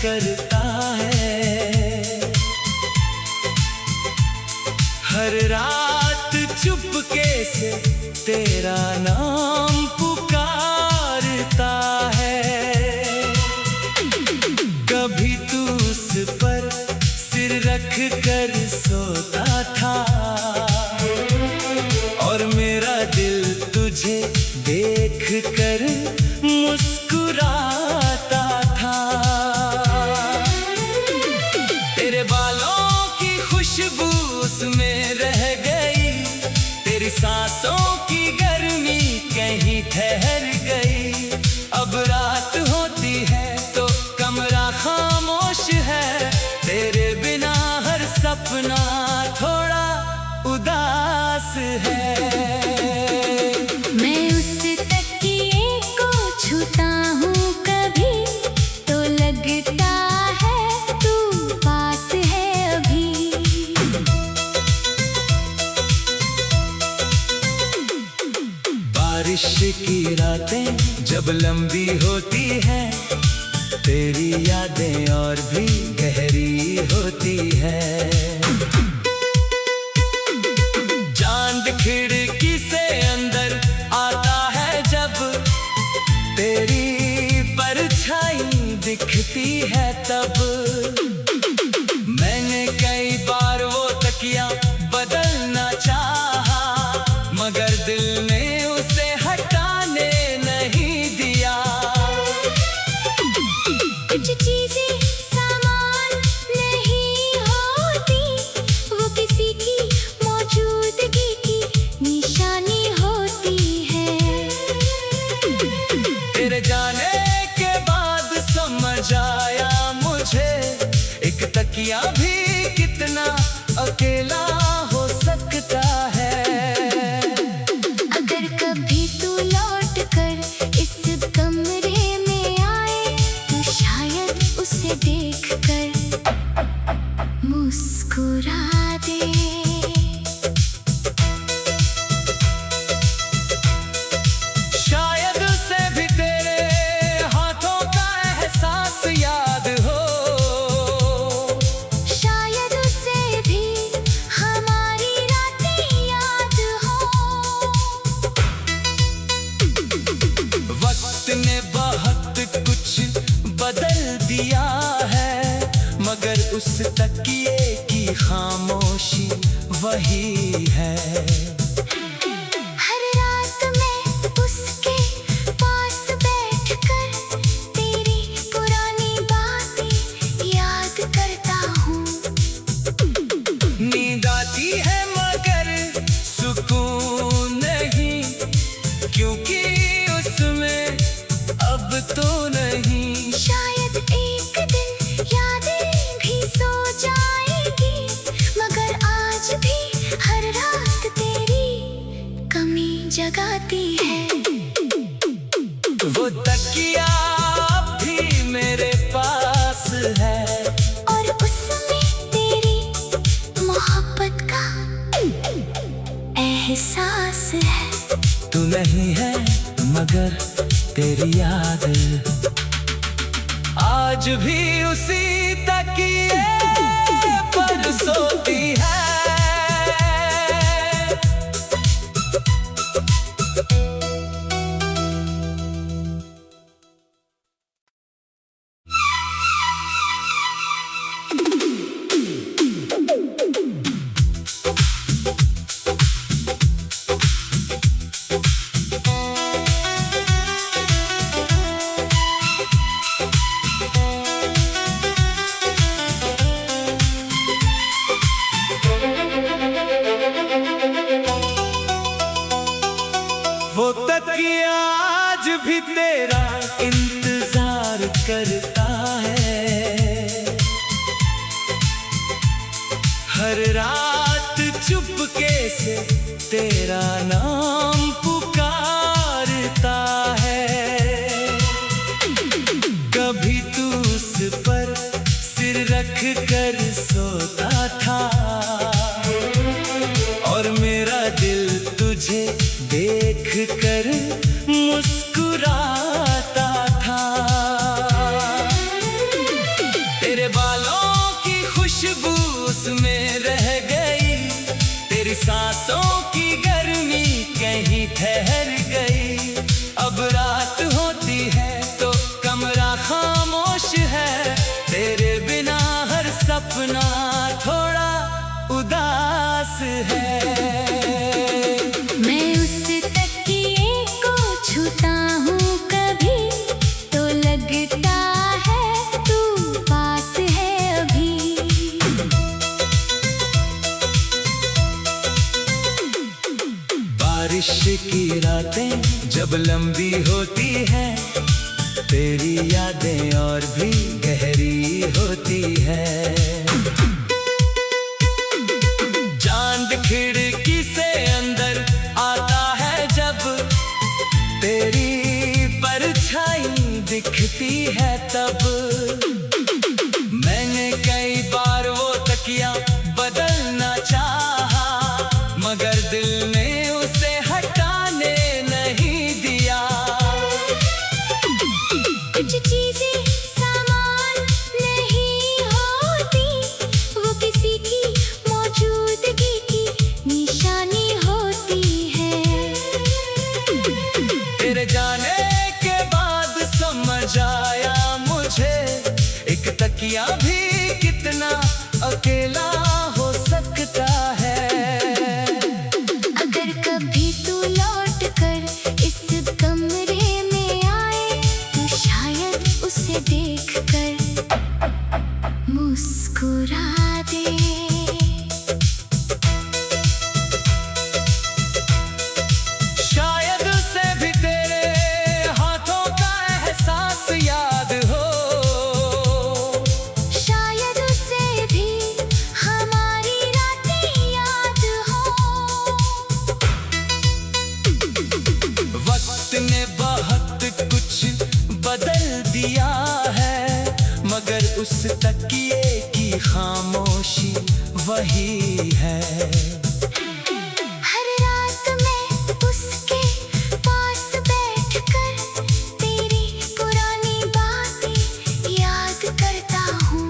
करता है। हर रात चुपके से तेरा नाम पुकारता है। कभी तू उस पर सिर रख कर सोता था और मेरा दिल तुझे देख कर मुस्कुराता था। तेरे बालों की खुशबू उसमें रह गई, तेरी सांसों की गर्मी कहीं ठहर गई। अब रात होती है तो कमरा खामोश है, तेरे बिना हर सपना थोड़ा उदास है। मैं उस तकिए को छूता हूँ कभी तो लगता है तू पास है अभी। बारिश की रातें जब लंबी होती हैं, तेरी यादें और भी गहरी होती है। चांद खिड़की से अंदर आता है जब, तेरी परछाई दिखती है तब। मैंने कई बार वो तकिया बदलना चाहा, मगर दिल ने उसे हटाने नहीं दिया। कुछ चीजें सामान नहीं होती, वो किसी की मौजूदगी की निशानी होती है। तेरे जाने के बाद समझ आया मुझे, एक तकिया भी कितना अकेला हो सकता है। अगर कभी तू लौट कर इस कमरे में आए तो शायद उसे देख कर मुस्कुरा दे। शायद उसे भी तेरे हाथों का एहसास याद हो, शायद उसे भी हमारी रातें याद हो। वक्त ने बहुत कुछ बदल दिया है, मगर उस तकिए की खामोशी वही है। हर रात मैं उसके पास बैठकर तेरी पुरानी बातें याद करता हूँ। नींद आती है मगर सुकून नहीं, क्योंकि उसमें अब तो नहीं। शायद एक दिन यादें भी सो जाएगी, मगर आज भी हर रात तेरी कमी जगाती है। वो तकिया अब भी मेरे पास है और उसमें तेरी मोहब्बत का एहसास है। तू नहीं है मगर तेरी याद आज भी उसी तकिए पर सोती है। वो तकिया आज भी तेरा इंतजार करता है। हर रात चुपके से तेरा नाम पुकारता है। कभी तू उस पर सिर रख कर सोता था और मेरा दिल तुझे देख कर मुस्कुराता था। खुशबू उसमें रह गई, तेरी सांसों की गर्मी कहीं ठहर गई। अब रात होती है तो कमरा खामोश है, तेरे बिना हर सपना थोड़ा उदास है। मैं उस तकिए को छूता हूँ कभी तो लगता है तू पास है अभी। बारिश की रातें जब लंबी होती हैं, तेरी यादें और भी गहरी होती है। चांद खिड़की से अंदर आता है जब, तेरी परछाई दिखती है तब। मैंने कई बार वो तकिया बदलना चाहा, मगर दिल ने उसे हटाने नहीं दिया। कुछ चीजें सामान नहीं होती, वो किसी की मौजूदगी की निशानी होती है। तेरे जाने के बाद समझ आया मुझे, एक तकिया भी कितना अकेला हो सकता है। अगर कभी तू लौट कर इस कमरे में आए तो शायद उसे देख कर मुस्कुरा दे। शायद उसे भी तेरे हाथों का एहसास याद हो, शायद उसे भी हमारी रातें याद हो। वक्त ने बहुत कुछ बदल दिया है, मगर उस तकिए की खामोशी वही है। हर रात मैं उसके पास बैठकर तेरी पुरानी बातें याद करता हूँ।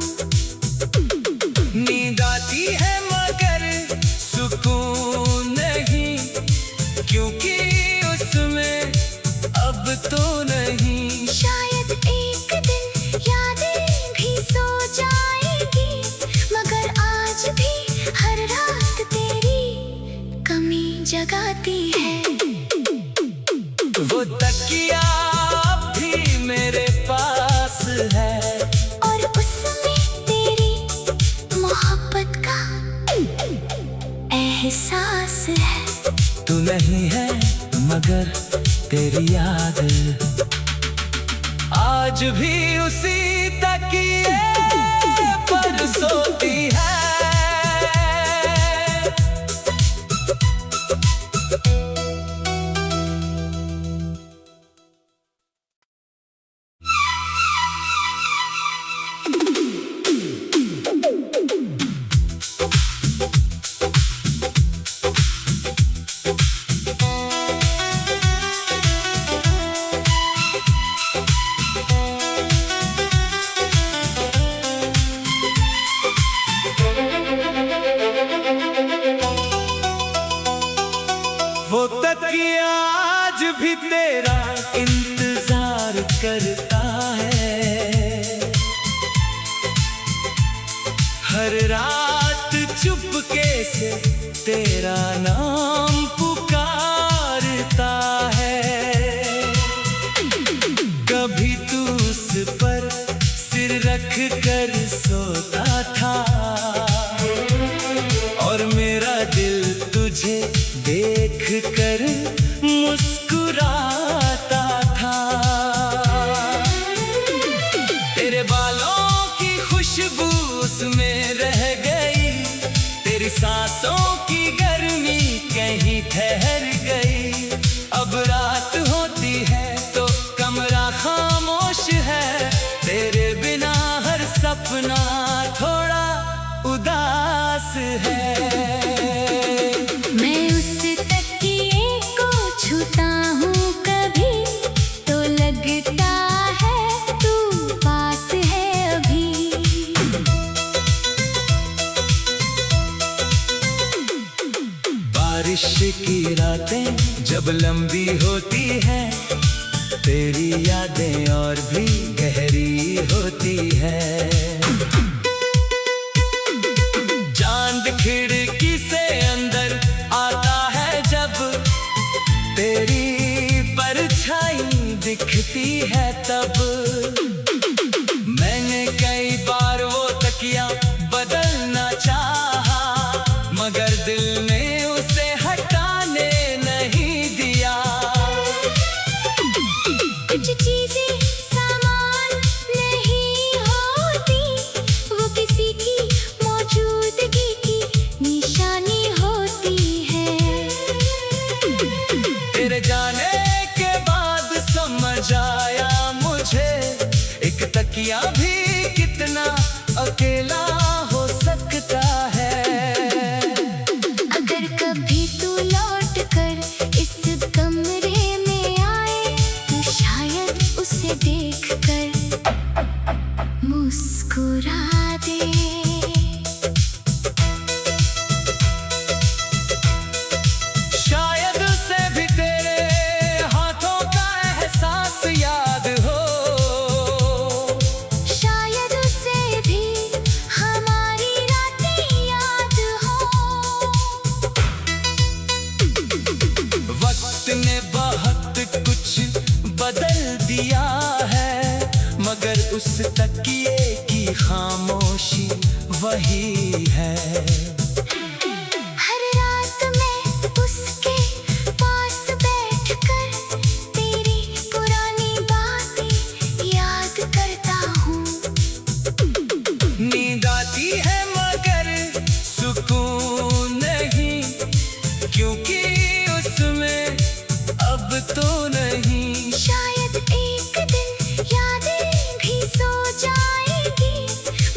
नींद आती है मगर सुकून नहीं, क्योंकि उसमें अब तो नहीं। शायद एक दिन यादें भी सो जाएगी, मगर आज भी हर रात तेरी कमी जगाती है। वो तकिया अब भी मेरे पास है, और उसमें तेरी मोहब्बत का एहसास है। तू नहीं है मगर तेरी याद आज भी उसी तकिए पर सोती है। वो तकिया आज भी तेरा इंतजार करता है, हर रात चुपके से तेरा नाम पुकारता है। कभी तू उस पर सिर रख कर सोता था, और मेरा दिल तुझे देख कर मुस्कुराता था। तेरे बालों की खुशबू उसमें रह गई, तेरी सांसों की गर्मी कहीं ठहर गई। अब रात होती है तो कमरा खामोश है, तेरे बिना हर सपना थोड़ा उदास है। मैं उस तकिए को छूता हूँ कभी तो लगता है तू पास है अभी। की रातें जब लंबी होती हैं, तेरी यादें और भी गहरी होती है। चांद खिड़की से अंदर आता है जब, तेरी परछाई दिखती है तब। मैंने कई बार वो तकिया बदलना चाहा, मगर दिल ने उसे हटाने नहीं दिया। कुछ चीजें सामान नहीं होती, वो किसी की मौजूदगी की निशानी होती है। तेरे जाने के बाद समझ आया मुझे, एक तकिया भी कितना अकेला हो सकता है। अगर कभी तू लौट कर इस कमरे में आए, तो शायद उसे देख कर मुस्कुरा दे। शायद उसे भी तेरे हाथों का एहसास याद हो, शायद उसे भी हमारी रातें याद हो। वक्त ने बहुत कुछ बदल दिया है, मगर उस तकिए की खामोशी वही है। हर रात मैं उसके पास बैठकर तेरी पुरानी बातें याद करता हूँ। नींद आती है मगर सुकून नहीं, क्योंकि उसमें अब तो नहीं। शायद एक दिन यादें भी सो जाएगी,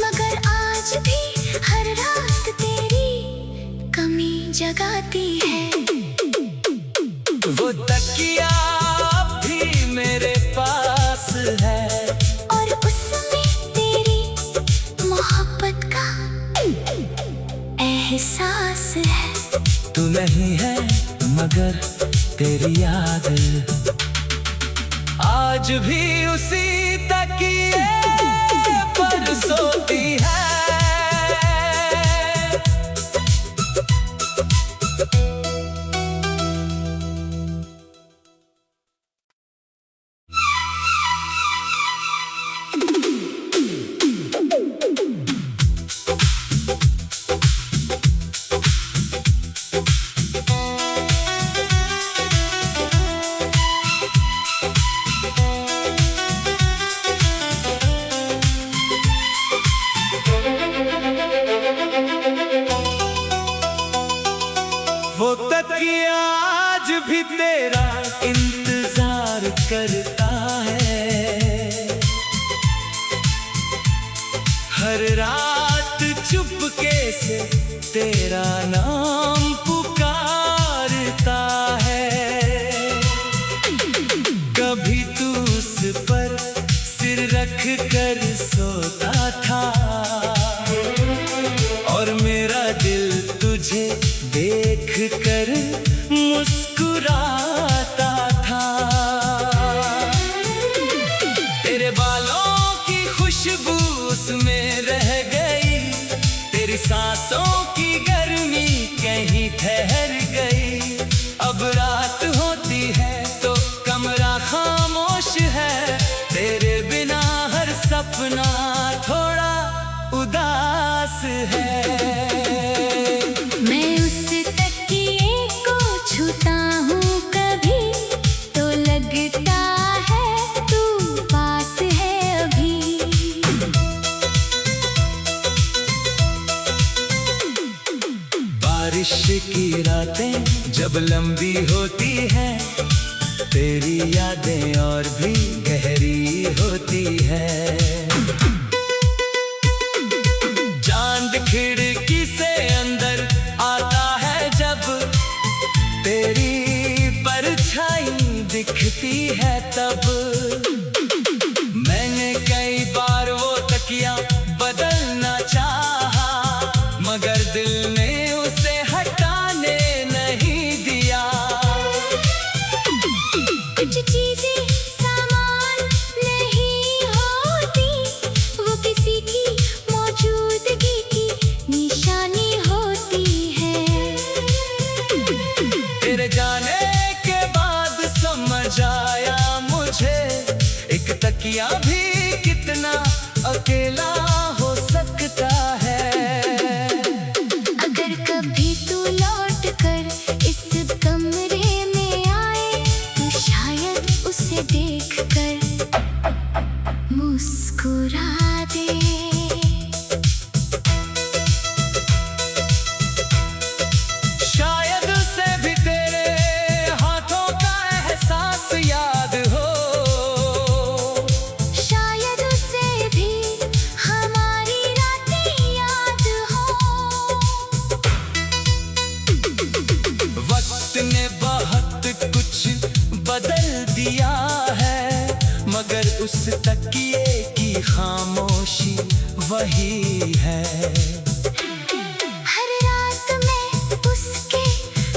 मगर आज भी हर रात तेरी कमी जगाती है। वो तकिया अब भी मेरे पास है, और उसमें तेरी मोहब्बत का एहसास है। तू नहीं है मगर तेरी याद आज भी उसी तकिए पर सोती है। वो तकिया आज भी तेरा इंतजार करता है। हर रात चुपके से तेरा नाम पुकारता है। कभी तू उस पर सिर रख कर सोता था, और मेरा दिल तुझे देख कर मुस्कुराता था। तेरे बालों की खुशबू उसमें रह गई, तेरी सांसों की गर्मी कहीं ठहर गई। अब रात होती है तो कमरा खामोश है, तेरे बिना हर सपना थोड़ा उदास है। मैं उस तकिए को छूता हूँ कभी, तो लगता है तू पास है अभी। बारिश की रातें जब लंबी होती हैं, तेरी यादें और भी गहरी होती है। चांद खिड़की से अंदर आता है जब, तेरी परछाई दिखती है तब। मैंने कई बार वो तकिया बदलना चाहा, मगर दिल ने उसे हटाने नहीं दिया। अकेला हो सकता है। अगर कभी तू लौट कर इस कमरे में आए तो शायद उसे देख कर मुस्कुरा दे। शायद उसे भी तेरे हाथों का एहसास याद हो। शायद उसे भी हमारी रातें याद हो। वक्त ने बहुत कुछ बदल दिया है, मगर उस तकिए की खामोशी वही है। हर रात मैं उसके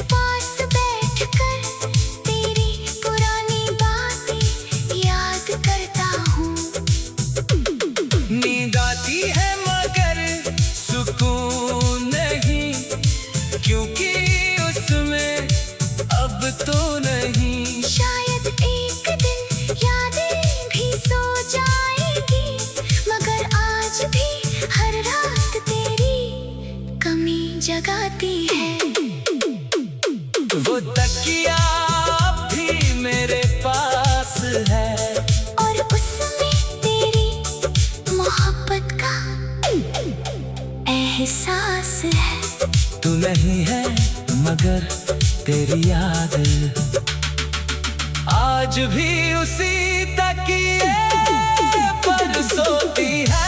पास बैठकर तेरी पुरानी बातें याद करता हूँ। नींद आती है मगर सुकून नहीं, क्योंकि उसमें अब तो नहीं। शायद एक दिन यादें भी सो जाएगी, मगर आज भी हर रात तेरी कमी जगाती है। वो तकिया अब भी मेरे पास है, और उसमें तेरी मोहब्बत का एहसास है। तू नहीं है मगर तेरी याद आज भी उसी तकिए पर सोती है।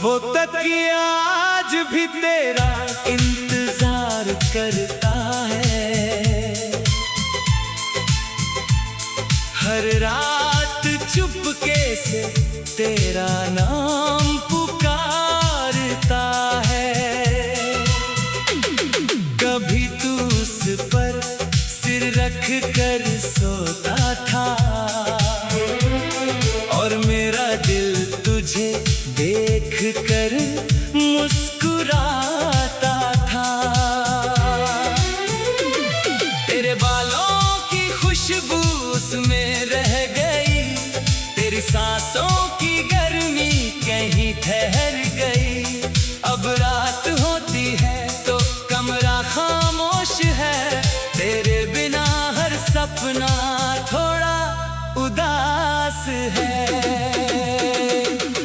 वो तकिया आज भी तेरा इंतजार करता है। हर रात चुपके से तेरा नाम पुकारता है। कभी तू उस पर सिर रख कर सोता था, और मेरा दिल तुझे देख कर मुस्कुराता था। तेरे बालों की खुशबू उसमें रह गई, तेरी सांसों की गर्मी कहीं ठहर गई। अब रात होती है तो कमरा खामोश है, तेरे बिना हर सपना थोड़ा उदास है।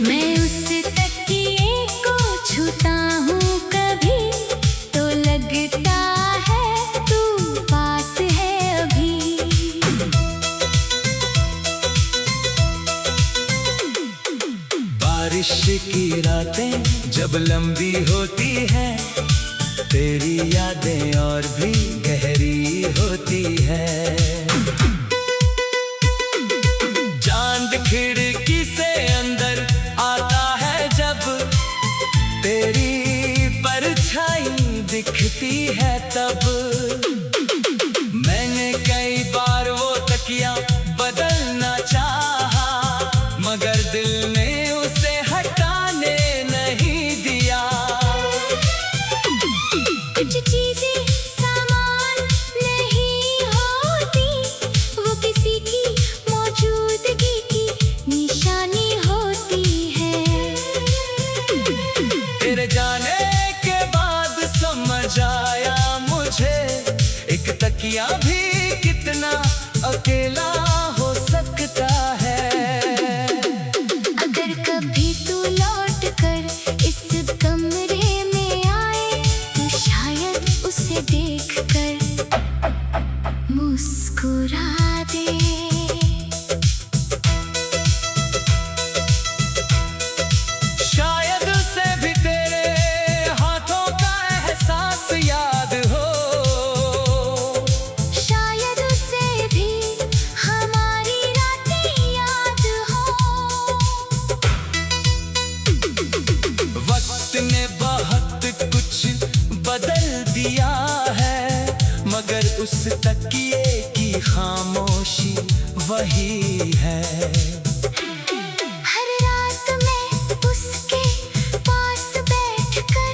मैं उस तकिए को छूता हूँ कभी तो लगता है तू पास है अभी। बारिश की रातें जब लंबी होती हैं, तेरी यादें और भी गहरी होती है। चांद खिड़की से अंदर आता है जब, तेरी परछाई दिखती है तब। मैंने कई बार वो तकिया बदलना चाहा, मगर दिल ने उसे हटाने नहीं दिया। कुछ चीजें सामान नहीं होती, वो किसी की मौजूदगी की निशानी होती है। तेरे जाने के बाद समझ आया मुझे, एक तकिया भी कितना अकेला हो सकता है। अगर कभी तू लौट कर इस कमरे में आए तो शायद उसे देख कर मुस्कुरा दे। शायद उसे भी तेरे हाथों का एहसास याद हो। शायद उसे भी उस तकिए की खामोशी वही है। हर रात मैं उसके पास बैठकर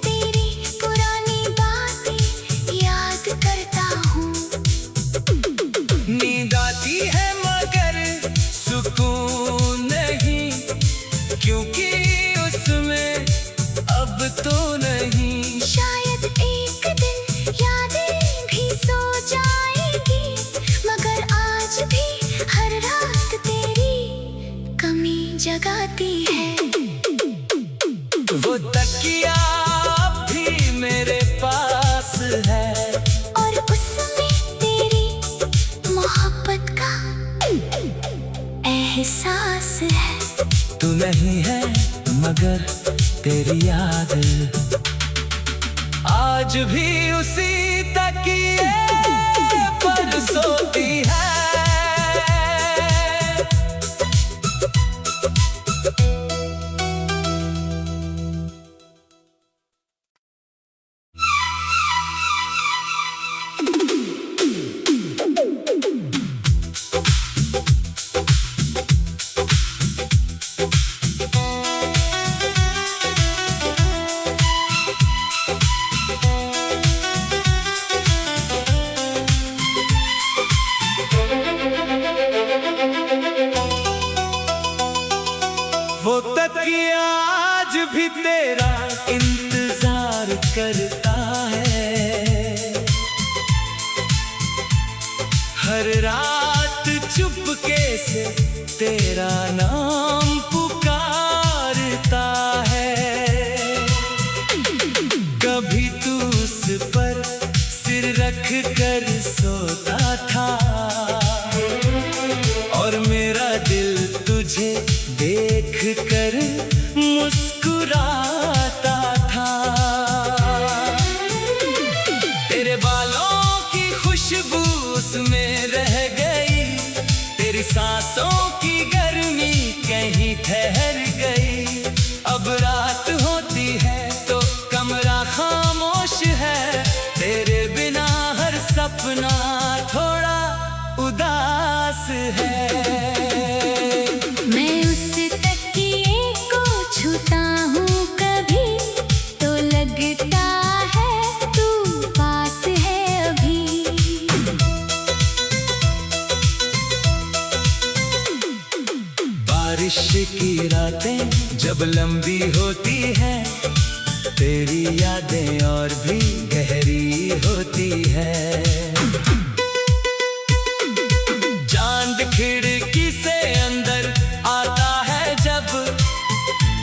तेरी पुरानी बातें याद करता हूँ। नींद आती है मगर सुकून नहीं, क्योंकि उसमें अब तो नहीं। शायद एक दिन यादें भी सो जाएगी, मगर आज भी हर रात तेरी कमी जगाती है। वो तकिया अब भी मेरे पास है, और उसमें तेरी मोहब्बत का एहसास है। तू नहीं है मगर तेरी याद आज भी उसी तकिए पर सोती है। वो तकिया आज भी तेरा इंतजार करता है। हर रात चुपके से तेरा नाम पुकारता है। कभी तू उस पर सिर रख कर सोता था, और मेरा दिल तुझे देख कर मुस्कुराता था। तेरे बालों की खुशबू उसमें रह गई, तेरी सांसों की गर्मी कहीं ठहर गई। अब रात होती है तो कमरा खामोश है, तेरे बिना हर सपना थोड़ा उदास है। मैं उस तकिए को छूता हूँ कभी, तो लगता है तू पास है अभी। बारिश की रातें जब लंबी होती हैं, तेरी यादें और भी गहरी होती है। चांद खिड़की से अंदर आता है जब,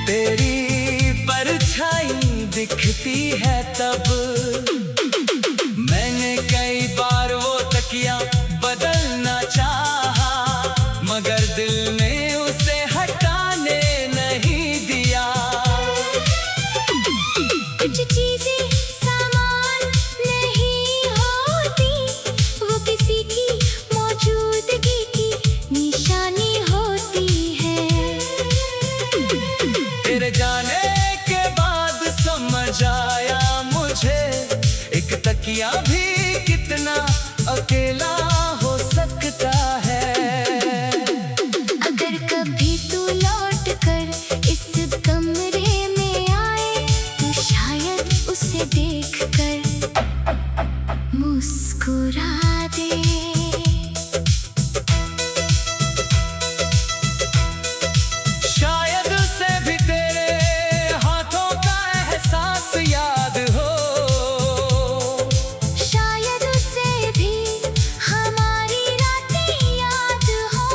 तेरी परछाई दिखती है तब। मैंने कई बार वो तकिया बदलना चाहा, मगर दिल ने उसे हटाने नहीं दिया। कुछ चीजें सामान नहीं होती, वो किसी की मौजूदगी की निशानी होती है। तेरे जाने के बाद समझ आया मुझे, एक तकिया भी कितना अकेला हो सकता है। अगर कभी तू लौट कर इस कमरे में आए, तो शायद उसे देख कर मुस्कुरा दे। शायद उसे भी तेरे हाथों का एहसास याद हो, शायद उसे भी हमारी रातें याद हो।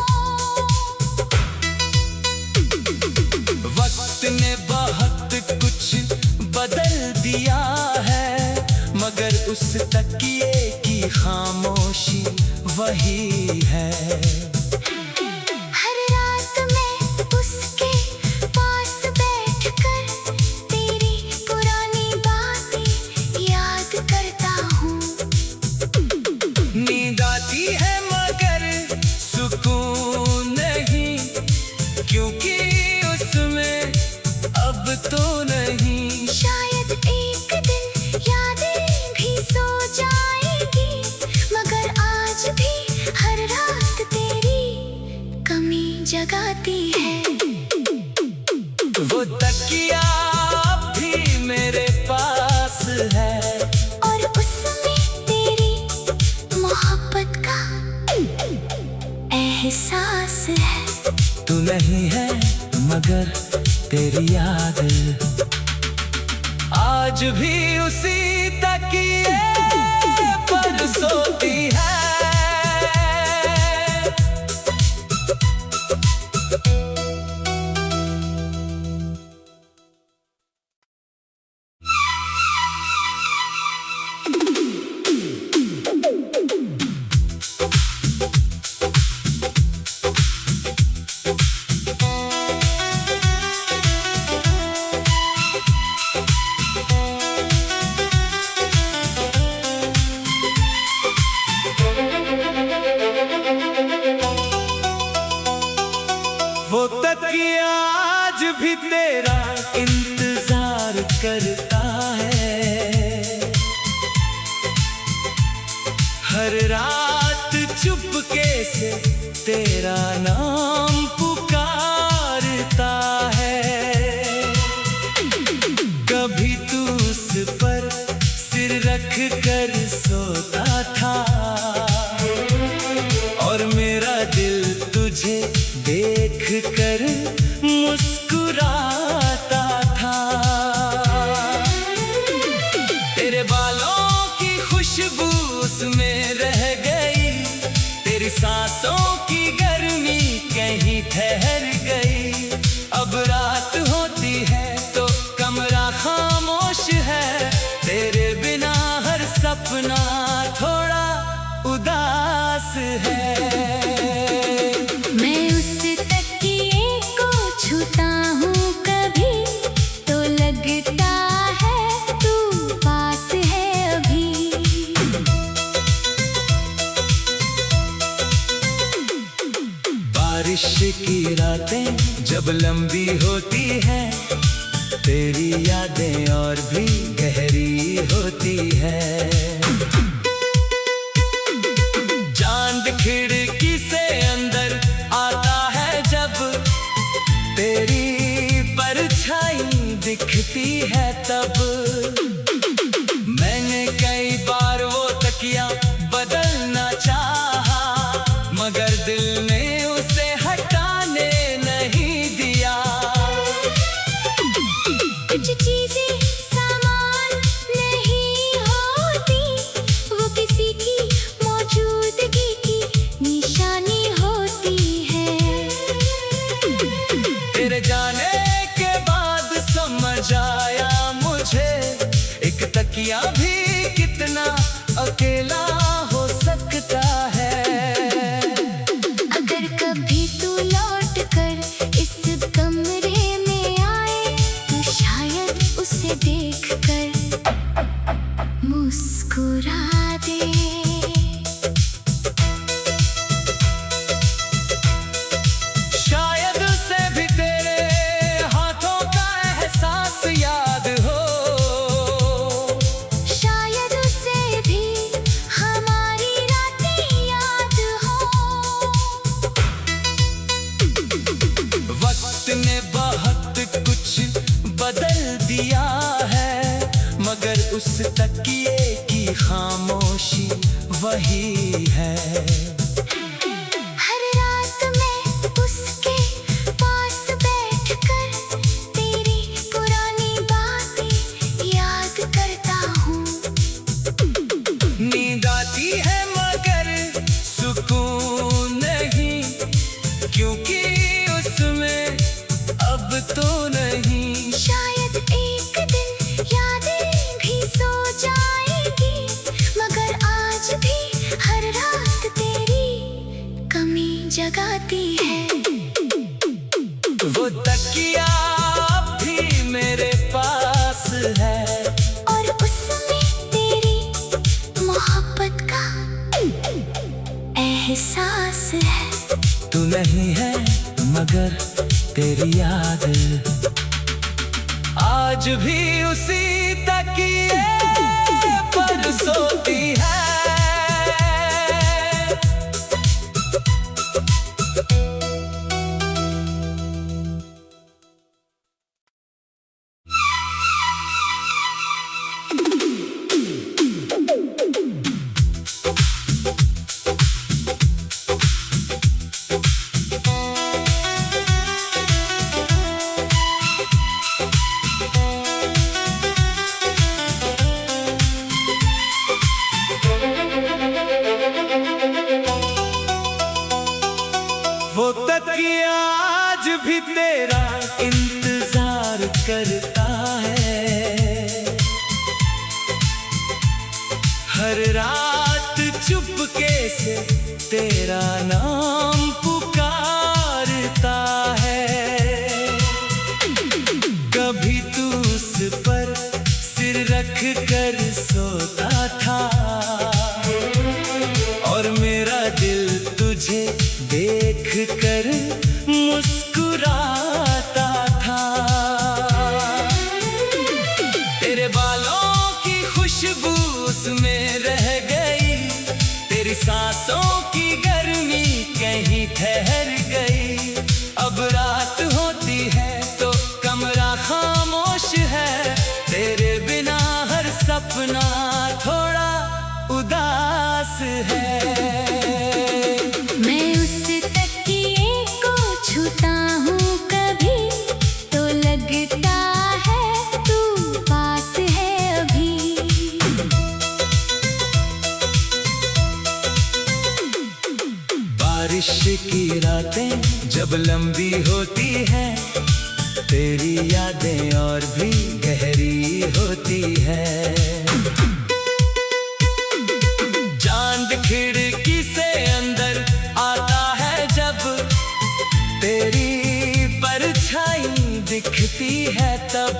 वक्त ने बहुत कुछ बदल दिया है, मगर उस तकिए की खामोशी वही है। हर रात मैं उसके पास बैठकर तेरी पुरानी बातें याद करता हूँ। नींद आती है मगर सुकून नहीं, क्योंकि उसमें अब तो नहीं। शायद एक दिन यादें भी सो जाएगी, जगाती है। वो तकिया भी मेरे पास है और उसमें तेरी मोहब्बत का एहसास है। तू नहीं है मगर तेरी याद आज भी उसी तकिए पर सोती है। वो तकिया आज भी तेरा इंतजार करता है। हर रात चुपके से तेरा नाम पुकारता है। कभी तू उस पर सिर रख कर सोता था और मेरा दिल तुझे देख कर मुस्कुराता था। तेरे बालों की खुशबू उसमें रह गई, तेरी सांसों की गर्मी कहीं ठहर गई। अब रात होती है तो कमरा खामोश है, तेरे बिना हर सपना थोड़ा उदास है। छूता हूँ कभी तो लगता है तू पास है अभी। बारिश की रातें जब लंबी होती हैं, तेरी यादें और भी गहरी होती है। चांद खिड़की से अंदर आता है जब तेरी परछाई दिखती है तब। मैंने कई बार वो तकिया बदलना चाहा मगर दिल ने उसे हटाने नहीं दिया। कुछ चीजें सामान नहीं होती, वो किसी की मौजूदगी की निशानी होती है। तेरे जाने के बाद समझ आया मुझे, एक तकिया भी कितना अकेला हो सकता है। अगर कभी तू लौट कर इस कमरे में आए तो शायद उसे देख कर मुस्कुरा दे। याद हो शायद उसे भी हमारी रातें याद हो। वक्त ने बहुत कुछ बदल दिया है मगर उस तकिए की खामोशी वही है। हर रात मैं उसके पास बैठकर तेरी पुरानी बातें याद करता हूँ। नींद आती है मगर सुकून नहीं, क्योंकि उसमें अब तो नहीं। शायद एक दिन यादें भी सो जाएगी मगर आज भी हर रात तेरी कमी जगाती है। वो तकिया भी मेरे पास है और उसमें तेरी मोहब्बत का एहसास है। तू नहीं है मगर तेरी याद आज भी उसी तकिए पर सोती है। आज भी तेरा इंतजार करता है। हर रात चुपके से तेरा नाम पुकारता है। कभी तू उस पर सिर रख कर सोता था और मेरा दिल तुझे देख कर मुस्कुराता था। तेरे बालों की खुशबू उसमें रह गई, तेरी सांसों की गर्मी कहीं ठहर गई। अब रात होती है तो कमरा खामोश है, तेरे बिना हर सपना थोड़ा उदास है। मैं उस तकिए को छूता हूँ कभी तो लगता है तू पास है अभी। बारिश की रातें जब लंबी होती हैं, तेरी यादें और भी गहरी होती है। चांद खिड़की से अंदर आता है जब, तेरी परछाई दिखती है तब।